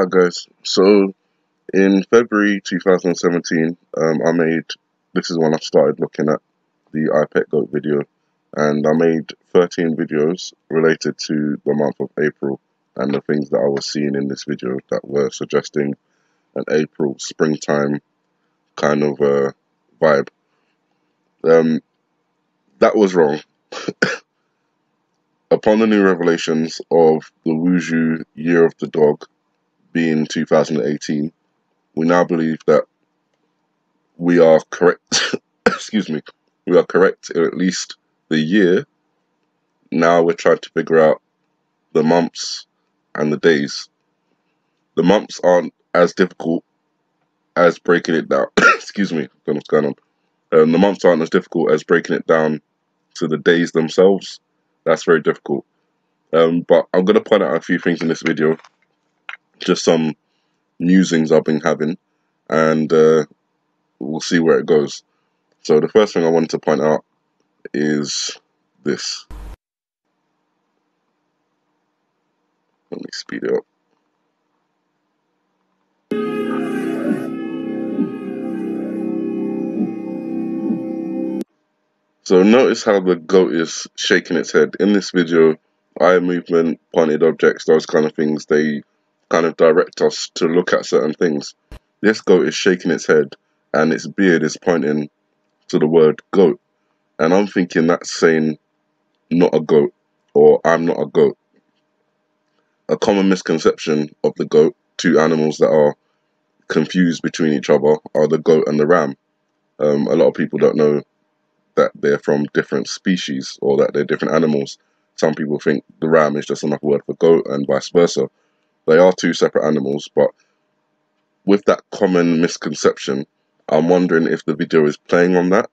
guys, so in February 2017, this is when I started looking at the iPet Goat video, and I made 13 videos related to the month of April and the things that I was seeing in this video that were suggesting an April springtime kind of vibe. That was wrong. Upon the new revelations of the Wuju Year of the Dog being 2018, we now believe that we are correct. Excuse me. We are correct in at least the year. Now we're trying to figure out the months and the days. The months aren't as difficult as breaking it down. Excuse me. I don't know what's going on. The months aren't as difficult as breaking it down to the days themselves. That's very difficult. But I'm going to point out a few things in this video. Just some musings I've been having, and we'll see where it goes. So the first thing I wanted to point out is this. Let me speed it up. So notice how the goat is shaking its head. In this video, eye movement, pointed objects, those kind of things, they kind of direct us to look at certain things. This goat is shaking its head and its beard is pointing to the word goat. And I'm thinking that's saying not a goat, or I'm not a goat. A common misconception of the goat, two animals that are confused between each other, are the goat and the ram. A lot of people don't know that they're from different species or that they're different animals. Some people think the ram is just another word for goat and vice versa. They are two separate animals, but with that common misconception, I'm wondering if the video is playing on that.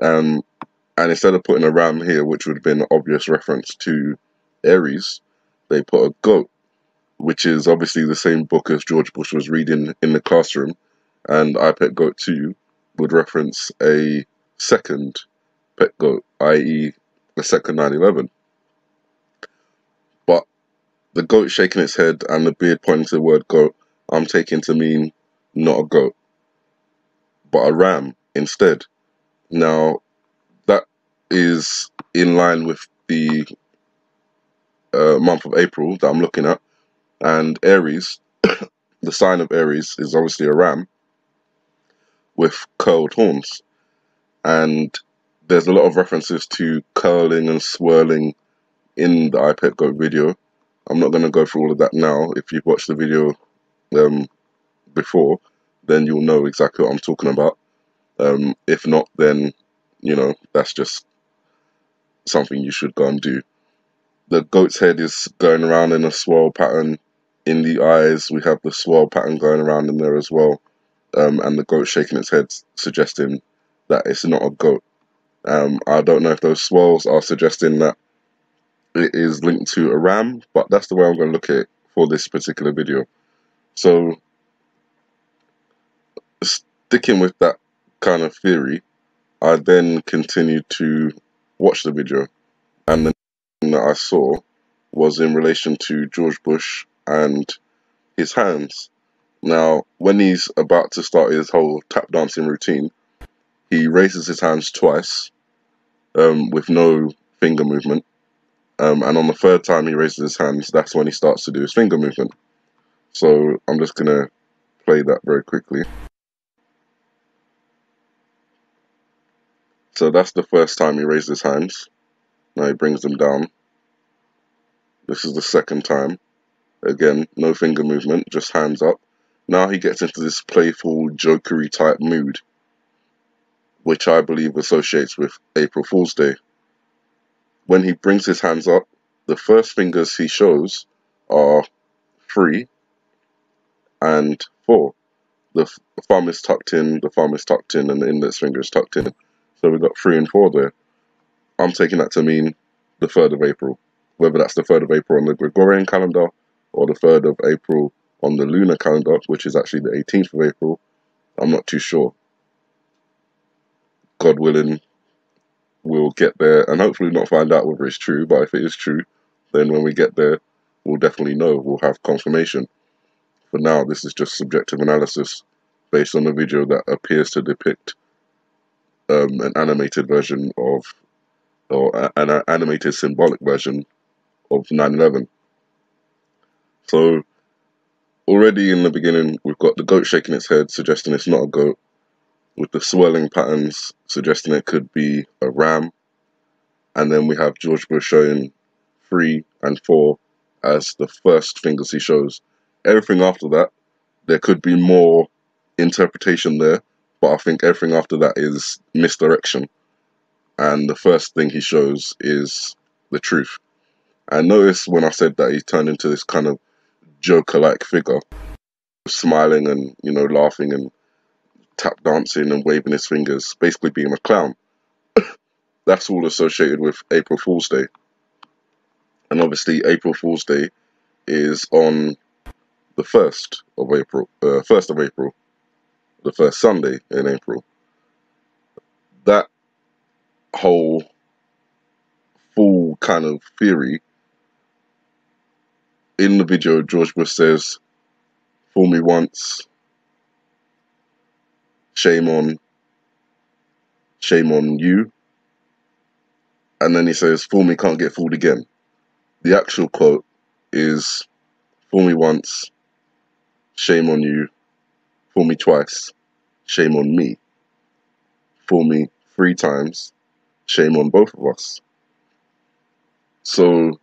And instead of putting a ram here, which would have been an obvious reference to Aries, they put a goat, which is obviously the same book as George Bush was reading in the classroom, and iPet Goat 2 would reference a second pet goat, i.e. the second 9/11. But the goat shaking its head and the beard pointing to the word goat, I'm taking to mean not a goat, but a ram instead. Now, that is in line with the month of April that I'm looking at, and Aries, the sign of Aries, is obviously a ram with curled horns, and there's a lot of references to curling and swirling in the iPet Goat video. I'm not going to go through all of that now. If you've watched the video before, then you'll know exactly what I'm talking about. If not, then, you know, that's just something you should go and do. The goat's head is going around in a swirl pattern. In the eyes, we have the swirl pattern going around in there as well. And the goat shaking its head, suggesting that it's not a goat. I don't know if those swirls are suggesting that it is linked to a ram, but that's the way I'm going to look at it for this particular video. So, sticking with that kind of theory, I then continued to watch the video, and the thing that I saw was in relation to George Bush and his hands. Now, when he's about to start his whole tap dancing routine, he raises his hands twice with no finger movement. And on the third time he raises his hands, that's when he starts to do his finger movement. So I'm just going to play that very quickly. So that's the first time he raises his hands. Now he brings them down. This is the second time. Again, no finger movement, just hands up. Now he gets into this playful, jokery type mood, which I believe associates with April Fool's Day. When he brings his hands up, the first fingers he shows are 3 and 4. The thumb is tucked in, the thumb is tucked in, and the index finger is tucked in. So we've got 3 and 4 there. I'm taking that to mean the 3rd of April. Whether that's the 3rd of April on the Gregorian calendar or the 3rd of April on the lunar calendar, which is actually the 18th of April, I'm not too sure. God willing, we'll get there and hopefully not find out whether it's true, but if it is true, then when we get there, we'll definitely know. We'll have confirmation. for now, this is just subjective analysis based on a video that appears to depict an animated version of, or an animated symbolic version of 9/11. So already in the beginning, we've got the goat shaking its head, suggesting it's not a goat, with the swirling patterns suggesting it could be a ram. And then we have George Bush showing 3 and 4 as the first fingers he shows. Everything after that, there could be more interpretation there, but I think everything after that is misdirection. And the first thing he shows is the truth. And notice when I said that he turned into this kind of Joker-like figure, smiling and, you know, laughing and tap dancing and waving his fingers, basically being a clown. That's all associated with April Fool's Day. And obviously April Fool's Day is on the 1st of April, the first Sunday in April. That whole full kind of theory, in the video, George Bush says, "Fool me once, shame on you." And then he says, "Fool me, can't get fooled again." The actual quote is, "Fool me once, shame on you. Fool me twice, shame on me. Fool me 3 times, shame on both of us." So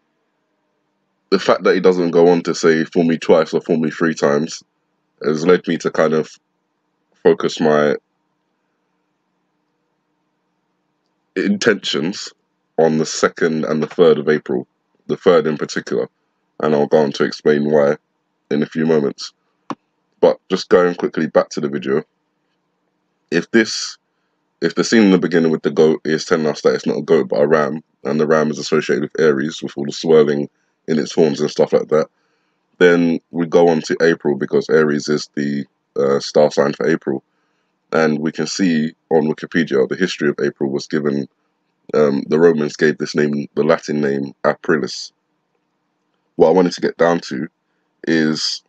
the fact that he doesn't go on to say "fool me twice" or "fool me 3 times" has led me to kind of focus my intentions on the 2nd and the 3rd of April, the 3rd in particular, and I'll go on to explain why in a few moments. But just going quickly back to the video, if the scene in the beginning with the goat is telling us that it's not a goat but a ram, and the ram is associated with Aries, with all the swirling in its horns and stuff like that, then we go on to April, because Aries is the star sign for April. And we can see on Wikipedia the history of April was given, the Romans gave this name, the Latin name, aprilis. What I wanted to get down to is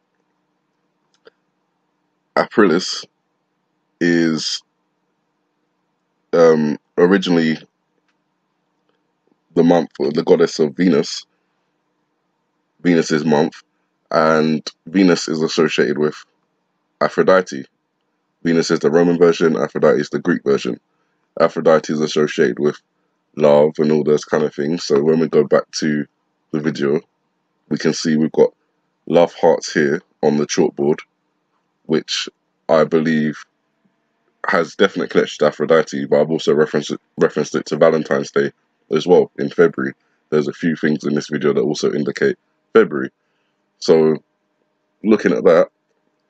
aprilis is originally the month, the goddess of Venus, Venus's month, and Venus is associated with Aphrodite. Venus is the Roman version, Aphrodite is the Greek version. Aphrodite is associated with love and all those kind of things. So when we go back to the video, we can see we've got love hearts here on the chalkboard, which I believe has definite connection to Aphrodite, but I've also referenced it to Valentine's Day as well in February. There's a few things in this video that also indicate February. So looking at that,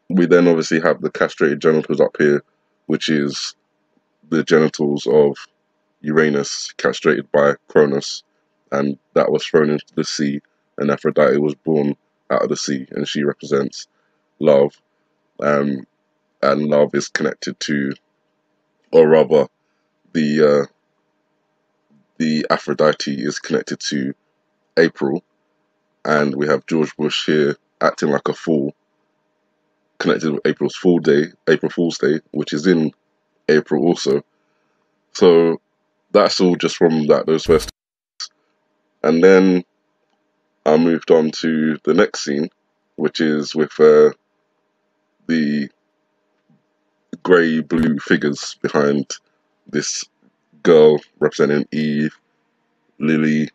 we then obviously have the castrated genitals up here, which is the genitals of Uranus castrated by Cronus, and that was thrown into the sea, and Aphrodite was born out of the sea, and she represents love, and love is connected to, or rather, the Aphrodite is connected to April, and we have George Bush here acting like a fool, connected with April Fool's Day, which is in April also. So that's all just from those first. And then I moved on to the next scene, which is with the grey-blue figures behind this girl representing Eve, Lily,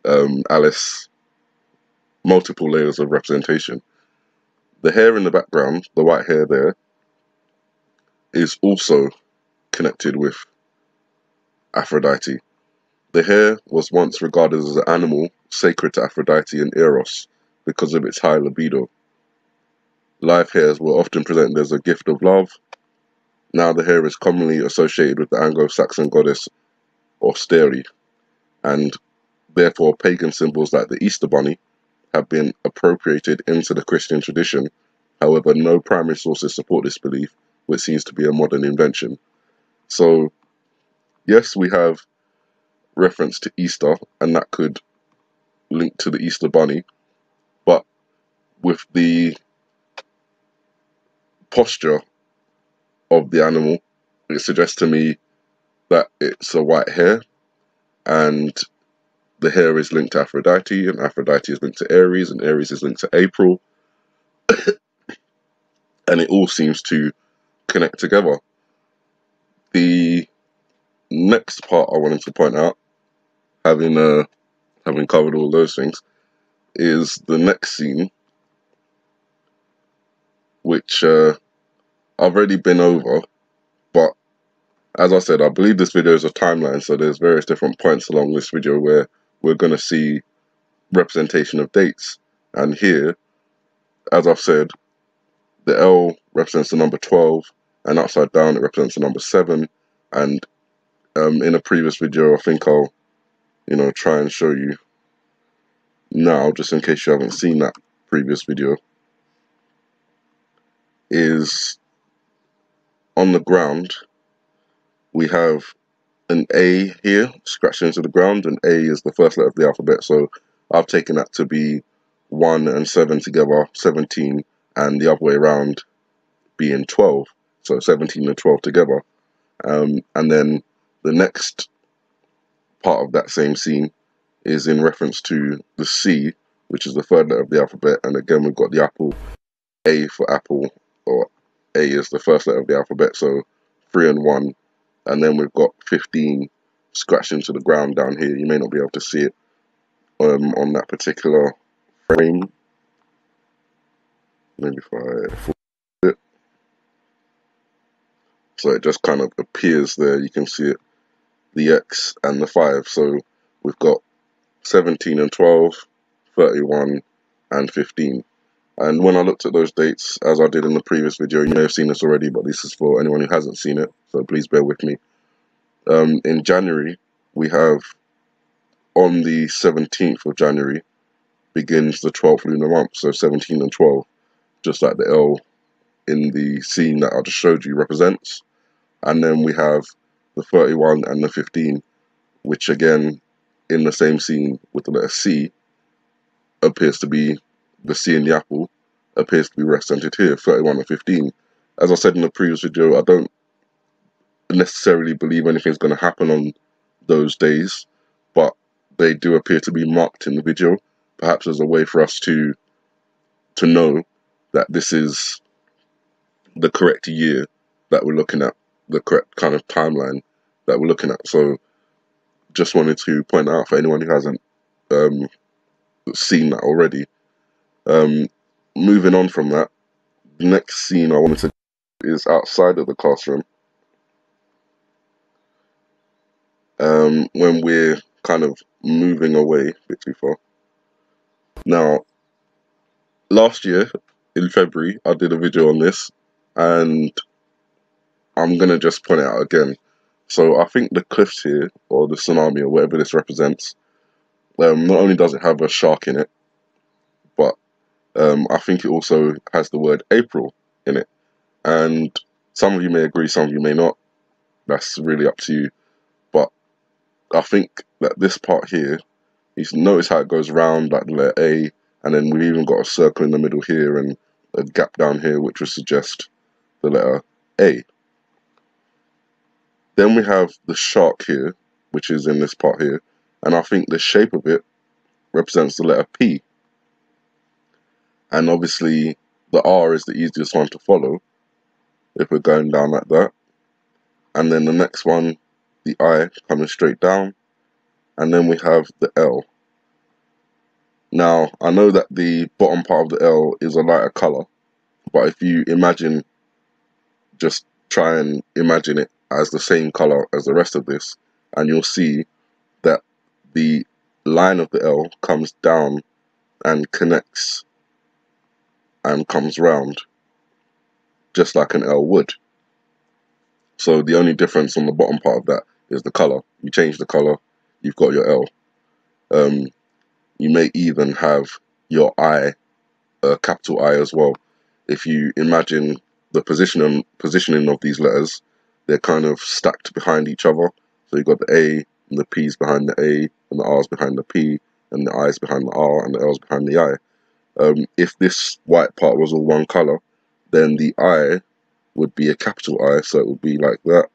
Alice, multiple layers of representation. The hair in the background, the white hair there, is also connected with Aphrodite. The hare was once regarded as an animal sacred to Aphrodite and Eros because of its high libido. Live hares were often presented as a gift of love. Now the hare is commonly associated with the Anglo-Saxon goddess Osteri, and therefore pagan symbols like the Easter bunny have been appropriated into the Christian tradition. However, no primary sources support this belief, which seems to be a modern invention. So, yes, we have reference to Easter, and that could link to the Easter bunny, but with the posture of the animal, it suggests to me that it's a white hare, and the hare is linked to Aphrodite, and Aphrodite is linked to Aries, and Aries is linked to April, and it all seems to connect together. The next part I wanted to point out, having covered all those things, is the next scene, which I've already been over, but as I said, I believe this video is a timeline, so there's various different points along this video where we're going to see representation of dates. And here, as I've said, the L represents the number 12, and upside down it represents the number 7. And in a previous video, I think I'll, try and show you now, just in case you haven't seen that previous video, is on the ground, we have an A here, scratched into the ground, and A is the first letter of the alphabet, so I've taken that to be 1 and 7 together, 17, and the other way around being 12, so 17 and 12 together. And then the next part of that same scene is in reference to the C, which is the third letter of the alphabet, and again we've got the apple, A for apple, or A is the first letter of the alphabet, so 3 and 1, and then we've got 15 scratched into the ground down here. You may not be able to see it on that particular frame. Maybe if I forward it. So it just kind of appears there, you can see it, the X and the 5. So we've got 17 and 12, 31 and 15. And when I looked at those dates, as I did in the previous video, you may have seen this already, but this is for anyone who hasn't seen it, so please bear with me. In January, we have, on the 17th of January, begins the 12th lunar month, so 17 and 12, just like the L in the scene that I just showed you represents. And then we have the 31 and the 15, which again, in the same scene with the letter C, appears to be the C in the apple, appears to be represented here, 31 and 15. As I said in the previous video, I don't necessarily believe anything's going to happen on those days, but they do appear to be marked in the video, perhaps as a way for us to know that this is the correct year that we're looking at, the correct kind of timeline that we're looking at. So just wanted to point out for anyone who hasn't seen that already. Moving on from that, the next scene I wanted to do is outside of the classroom, when we're kind of moving away a bit too far. Now, last year in February, I did a video on this, and I'm going to just point it out again. So I think the cliffs here, or the tsunami, or whatever this represents, not only does it have a shark in it, but I think it also has the word April in it. And some of you may agree, some of you may not. That's really up to you. But I think that this part here, you notice how it goes round like the letter A, and then we've even got a circle in the middle here and a gap down here, which would suggest the letter A. Then we have the shark here, which is in this part here, and I think the shape of it represents the letter P. And obviously the R is the easiest one to follow if we're going down like that. And then the next one, the I coming straight down, and then we have the L. Now, I know that the bottom part of the L is a lighter colour, but if you imagine, just try and imagine it as the same colour as the rest of this, and you'll see that the line of the L comes down and connects and comes round, just like an L would. So the only difference on the bottom part of that is the colour. You change the colour, you've got your L. You may even have your I, capital I as well. If you imagine the positioning of these letters, they're kind of stacked behind each other. So you've got the A, and the P's behind the A, and the R's behind the P, and the I's behind the R, and the L's behind the I. If this white part was all one colour, then the I would be a capital I, so it would be like that,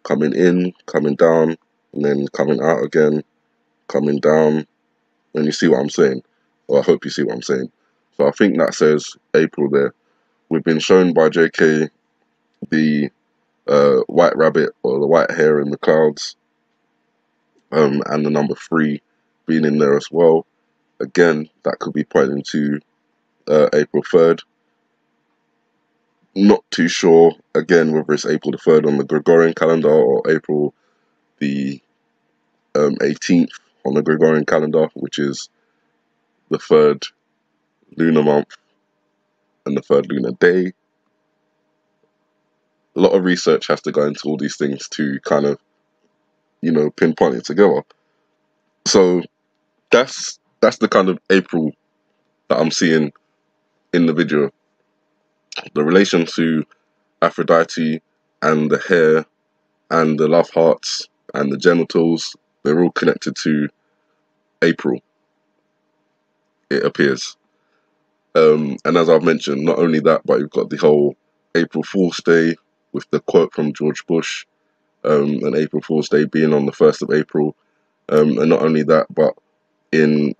coming in, coming down, and then coming out again, coming down, and you see what I'm saying? Or I hope you see what I'm saying. So I think that says April there. We've been shown by JK the white rabbit or the white hare in the clouds, and the number 3 being in there as well. Again, that could be pointing to April 3rd. Not too sure, again, whether it's April the 3rd on the Gregorian calendar or April the 18th on the Gregorian calendar, which is the 3rd lunar month and the 3rd lunar day. A lot of research has to go into all these things to kind of, pinpoint it together. So that's the kind of April that I'm seeing in the video. The relation to Aphrodite and the hare and the love hearts and the genitals, they're all connected to April, it appears. And as I've mentioned, not only that, but you've got the whole April Fool's Day with the quote from George Bush, and April Fool's Day being on the 1st of April. And not only that, but in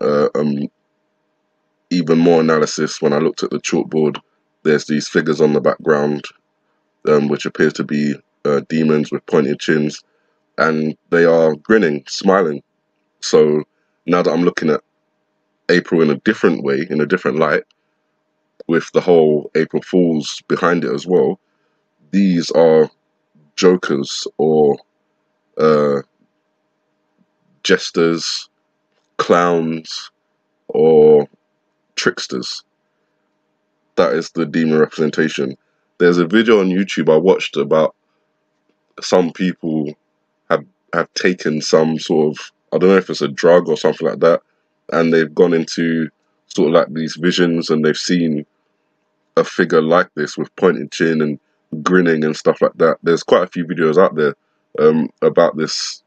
even more analysis, when I looked at the chalkboard, there's these figures on the background, which appear to be demons with pointed chins, and they are grinning, smiling. So now that I'm looking at April in a different way, in a different light, with the whole April Fools behind it as well, these are jokers or jesters, clowns, or tricksters. That is the demon representation. There's a video on YouTube I watched about some people have taken some sort of, I don't know if it's a drug or something like that, and they've gone into sort of like these visions and they've seen a figure like this with pointed chin and grinning and stuff like that. There's quite a few videos out there about this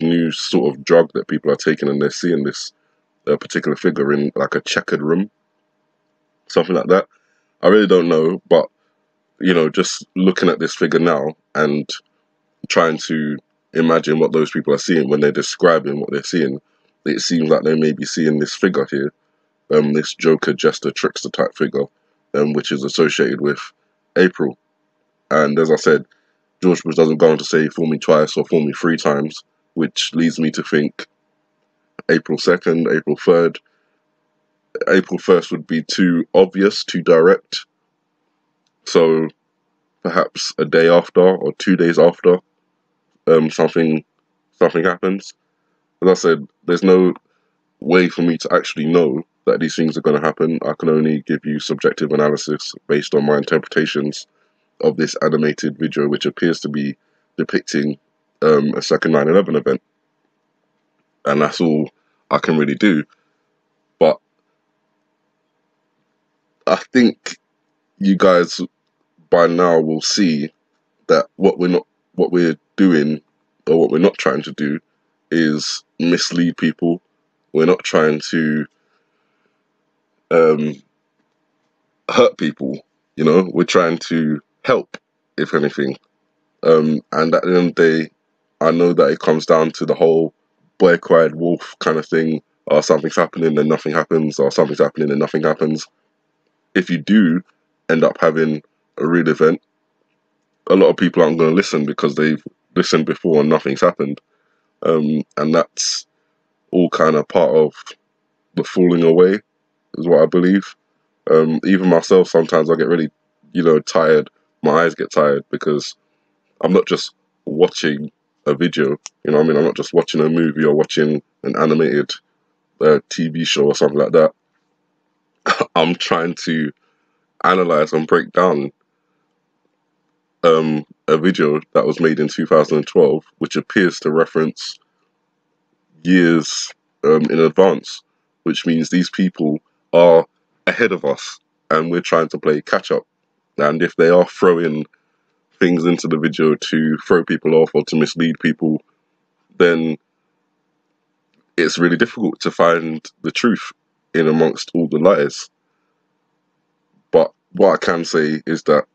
new sort of drug that people are taking, and they're seeing this particular figure in like a checkered room, something like that. I really don't know, but just looking at this figure now and trying to imagine what those people are seeing when they're describing what they're seeing, it seems like they may be seeing this figure here, this joker, jester, trickster type figure, which is associated with April. And as I said, George Bush doesn't go on to say fool me twice or fool me 3 times, which leads me to think April 2nd, April 3rd. April 1st would be too obvious, too direct. So perhaps a day after or 2 days after something happens. As I said, there's no way for me to actually know that these things are going to happen. I can only give you subjective analysis based on my interpretations of this animated video, which appears to be depicting a second 9/11 event. And that's all I can really do. But I think you guys by now will see that what we're doing, or what we're not trying to do, is mislead people. We're not trying to hurt people, we're trying to help, if anything. And at the end of the day, I know that it comes down to the whole boy cried wolf kind of thing, or something's happening and nothing happens, or something's happening and nothing happens. If you do end up having a real event, a lot of people aren't going to listen because they've listened before and nothing's happened. And that's all kind of part of the falling away, is what I believe. Even myself, sometimes I get really, tired. My eyes get tired because I'm not just watching a video, I'm not just watching a movie or watching an animated TV show or something like that. I'm trying to analyze and break down a video that was made in 2012, which appears to reference years in advance, which means these people are ahead of us and we're trying to play catch up. And if they are throwing things into the video to throw people off or to mislead people, then it's really difficult to find the truth in amongst all the lies. But what I can say is that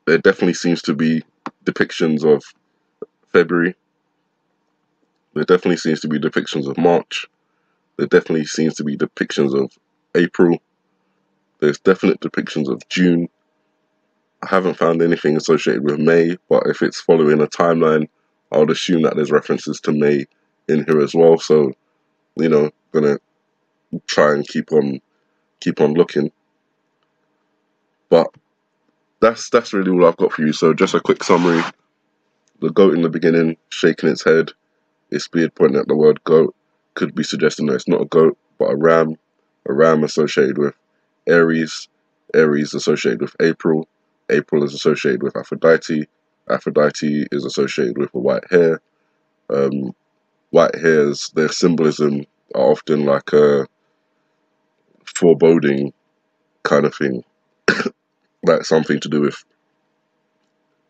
there definitely seems to be depictions of February. There definitely seems to be depictions of March. There definitely seems to be depictions of April. There's definite depictions of June. I haven't found anything associated with May, but if it's following a timeline, I would assume that there's references to May in here as well. So, you know, gonna try and keep on looking. But that's really all I've got for you. So just a quick summary. The goat in the beginning, shaking its head, its beard pointing at the word goat, could be suggesting that it's not a goat, but a ram. A ram associated with Aries. Aries associated with April. April is associated with Aphrodite. Aphrodite is associated with a white hare. White hares, their symbolism are often like a foreboding kind of thing, like something to do with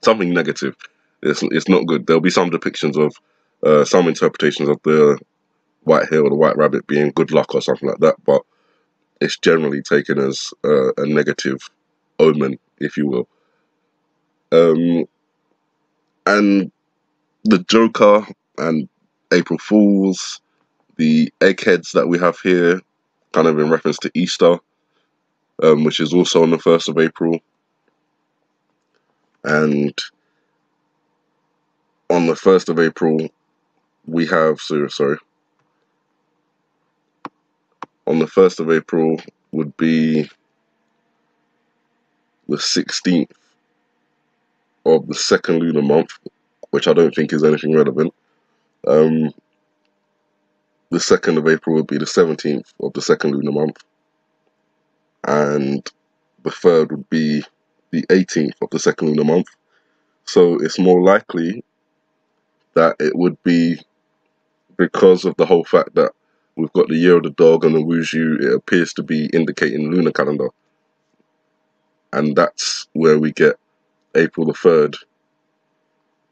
something negative. It's not good. There'll be some depictions of some interpretations of the white hare or the white rabbit being good luck or something like that, but it's generally taken as a negative omen, if you will. And the Joker and April Fools, the eggheads that we have here, kind of in reference to Easter, which is also on the 1st of April. And on the 1st of April, we have, on the 1st of April would be the 16th of the second lunar month, which I don't think is anything relevant. The 2nd of April would be the 17th of the second lunar month. And the 3rd would be the 18th of the second lunar month. So it's more likely that it would be because of the whole fact that we've got the year of the dog and the Wuju, it appears to be indicating lunar calendar. And that's where we get April the 3rd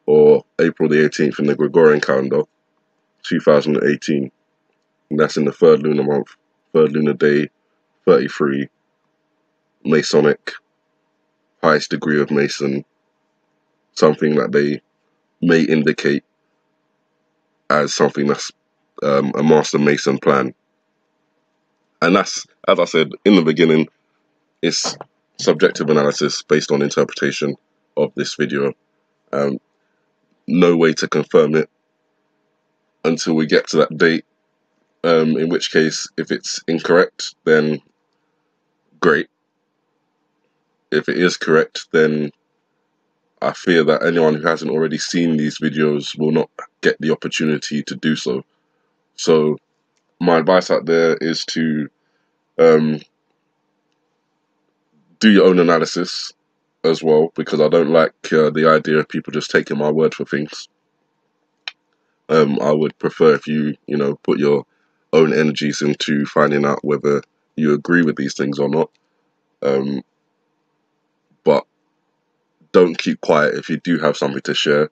or April the 18th in the Gregorian calendar, 2018. And that's in the 3rd lunar month, 3rd lunar day, 33, Masonic, highest degree of Mason, something that they may indicate as something that's a Master Mason plan. And that's, as I said in the beginning, it's subjective analysis based on interpretation of this video. No way to confirm it until we get to that date, in which case, if it's incorrect, then great. If it is correct, then I fear that anyone who hasn't already seen these videos will not get the opportunity to do so. So my advice out there is to do your own analysis as well, because I don't like the idea of people just taking my word for things. I would prefer if you put your own energies into finding out whether you agree with these things or not. But don't keep quiet. If you do have something to share,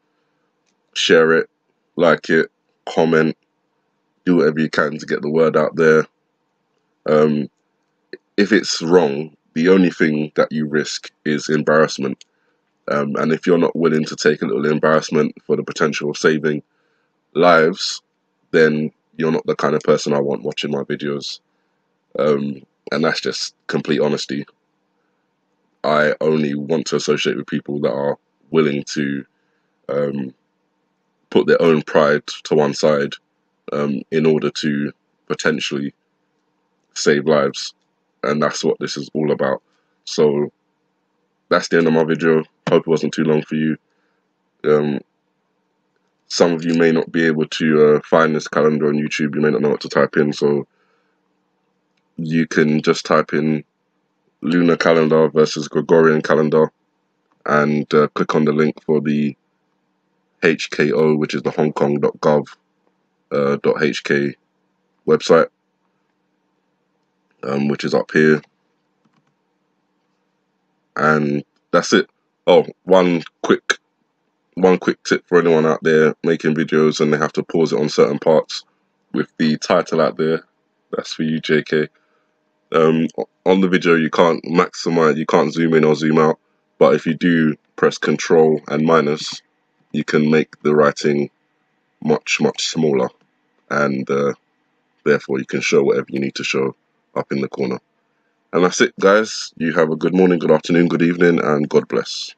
share it, like it, comment, do whatever you can to get the word out there. If it's wrong, the only thing that you risk is embarrassment. And if you're not willing to take a little embarrassment for the potential of saving lives, then you're not the kind of person I want watching my videos. And that's just complete honesty. I only want to associate with people that are willing to put their own pride to one side in order to potentially save lives. And that's what this is all about. So that's the end of my video. Hope it wasn't too long for you. Some of you may not be able to find this calendar on YouTube. You may not know what to type in. So you can just type in lunar calendar versus Gregorian calendar and click on the link for the HKO, which is the hongkong.gov.hk website, which is up here. And that's it. Oh, one quick tip for anyone out there making videos and they have to pause it on certain parts with the title out there. That's for you, JK. On the video, you can't maximize, you can't zoom in or zoom out, but if you do press Control and minus, you can make the writing much smaller, and therefore you can show whatever you need to show up in the corner. And that's it, guys. You have a good morning, good afternoon, good evening, and God bless.